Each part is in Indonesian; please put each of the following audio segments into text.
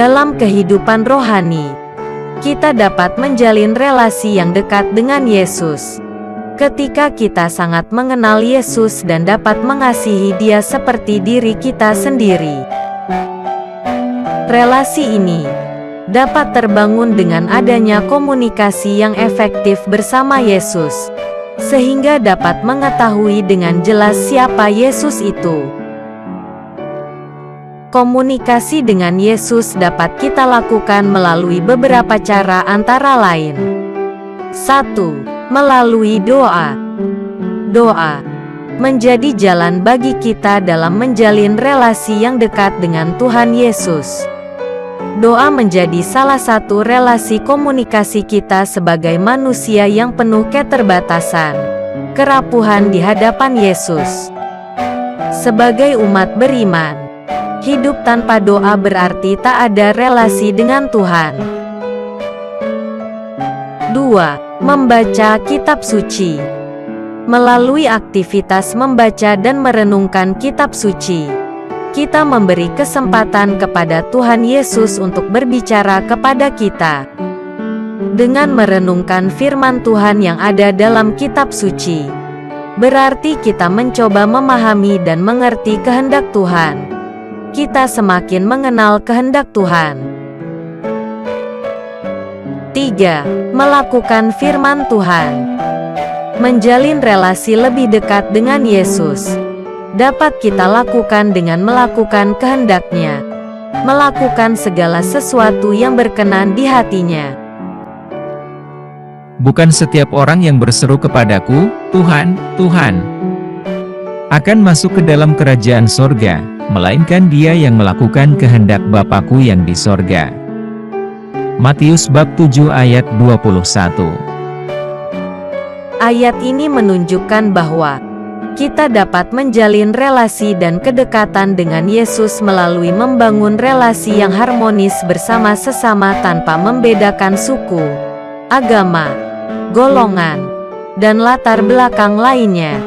Dalam kehidupan rohani, kita dapat menjalin relasi yang dekat dengan Yesus. Ketika kita sangat mengenal Yesus dan dapat mengasihi Dia seperti diri kita sendiri. Relasi ini dapat terbangun dengan adanya komunikasi yang efektif bersama Yesus, sehingga dapat mengetahui dengan jelas siapa Yesus itu. Komunikasi dengan Yesus dapat kita lakukan melalui beberapa cara antara lain. 1. Melalui doa. Doa menjadi jalan bagi kita dalam menjalin relasi yang dekat dengan Tuhan Yesus. Doa menjadi salah satu relasi komunikasi kita sebagai manusia yang penuh keterbatasan, kerapuhan di hadapan Yesus. Sebagai umat beriman, hidup tanpa doa berarti tak ada relasi dengan Tuhan. 2. Membaca kitab suci. Melalui aktivitas membaca dan merenungkan kitab suci, kita memberi kesempatan kepada Tuhan Yesus untuk berbicara kepada kita. Dengan merenungkan firman Tuhan yang ada dalam kitab suci, berarti kita mencoba memahami dan mengerti kehendak Tuhan. Kita semakin mengenal kehendak Tuhan. 3. Melakukan firman Tuhan. Menjalin relasi lebih dekat dengan Yesus dapat kita lakukan dengan melakukan kehendak-Nya, melakukan segala sesuatu yang berkenan di hati-Nya. Bukan setiap orang yang berseru kepadaku, Tuhan, Tuhan, akan masuk ke dalam kerajaan sorga, melainkan dia yang melakukan kehendak Bapa-Ku yang di sorga. Matius bab 7 ayat 21. Ayat ini menunjukkan bahwa kita dapat menjalin relasi dan kedekatan dengan Yesus melalui membangun relasi yang harmonis bersama sesama tanpa membedakan suku, agama, golongan, dan latar belakang lainnya.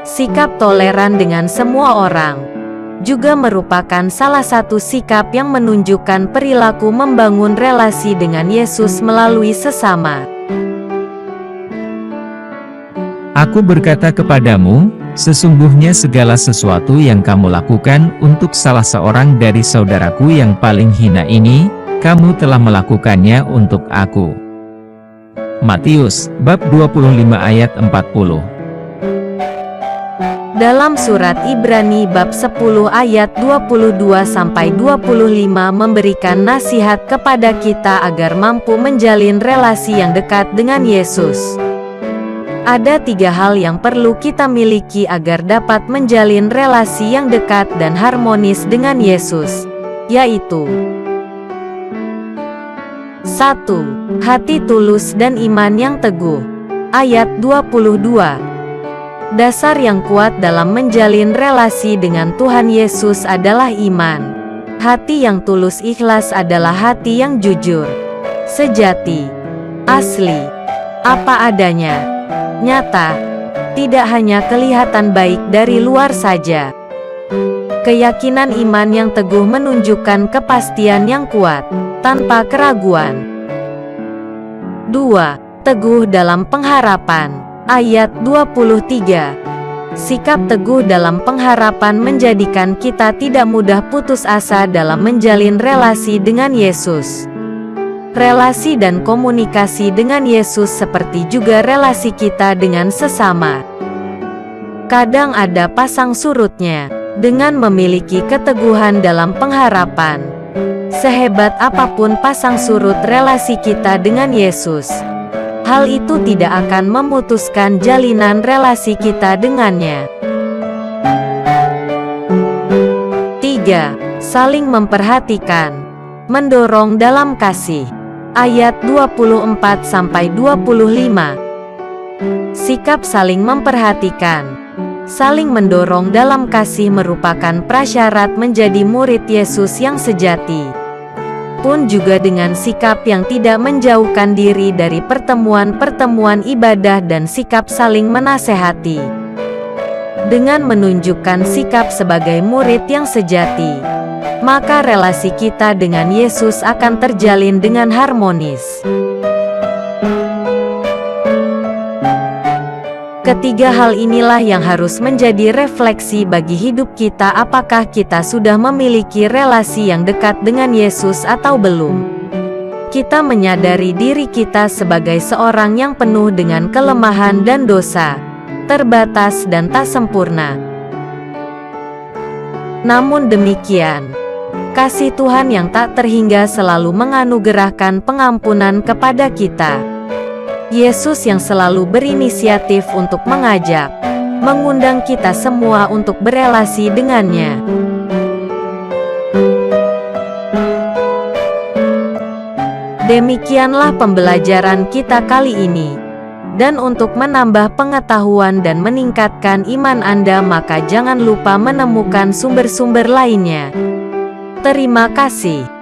Sikap toleran dengan semua orang juga merupakan salah satu sikap yang menunjukkan perilaku membangun relasi dengan Yesus melalui sesama. Aku berkata kepadamu, sesungguhnya segala sesuatu yang kamu lakukan untuk salah seorang dari saudaraku yang paling hina ini, kamu telah melakukannya untuk aku. Matius bab 25 ayat 40. Dalam surat Ibrani bab 10 ayat 22-25 memberikan nasihat kepada kita agar mampu menjalin relasi yang dekat dengan Yesus. Ada 3 hal yang perlu kita miliki agar dapat menjalin relasi yang dekat dan harmonis dengan Yesus, yaitu 1. Hati tulus dan iman yang teguh. Ayat 22. Dasar yang kuat dalam menjalin relasi dengan Tuhan Yesus adalah iman. Hati yang tulus ikhlas adalah hati yang jujur, sejati, asli, apa adanya, nyata, tidak hanya kelihatan baik dari luar saja. Keyakinan iman yang teguh menunjukkan kepastian yang kuat, tanpa keraguan. 2. Teguh dalam pengharapan. Ayat 23. Sikap teguh dalam pengharapan menjadikan kita tidak mudah putus asa dalam menjalin relasi dengan Yesus. Relasi dan komunikasi dengan Yesus seperti juga relasi kita dengan sesama. Kadang ada pasang surutnya. Dengan memiliki keteguhan dalam pengharapan, sehebat apapun pasang surut relasi kita dengan Yesus, hal itu tidak akan memutuskan jalinan relasi kita dengannya. 3. Saling memperhatikan, mendorong dalam kasih. Ayat 24-25. Sikap saling memperhatikan, saling mendorong dalam kasih merupakan prasyarat menjadi murid Yesus yang sejati. Pun juga dengan sikap yang tidak menjauhkan diri dari pertemuan-pertemuan ibadah dan sikap saling menasehati. Dengan menunjukkan sikap sebagai murid yang sejati, maka relasi kita dengan Yesus akan terjalin dengan harmonis. Ketiga hal inilah yang harus menjadi refleksi bagi hidup kita. Apakah kita sudah memiliki relasi yang dekat dengan Yesus atau belum? Kita menyadari diri kita sebagai seorang yang penuh dengan kelemahan dan dosa, terbatas dan tak sempurna. Namun demikian, kasih Tuhan yang tak terhingga selalu menganugerahkan pengampunan kepada kita. Yesus yang selalu berinisiatif untuk mengajak, mengundang kita semua untuk berelasi dengannya. Demikianlah pembelajaran kita kali ini. Dan untuk menambah pengetahuan dan meningkatkan iman Anda, maka jangan lupa menemukan sumber-sumber lainnya. Terima kasih.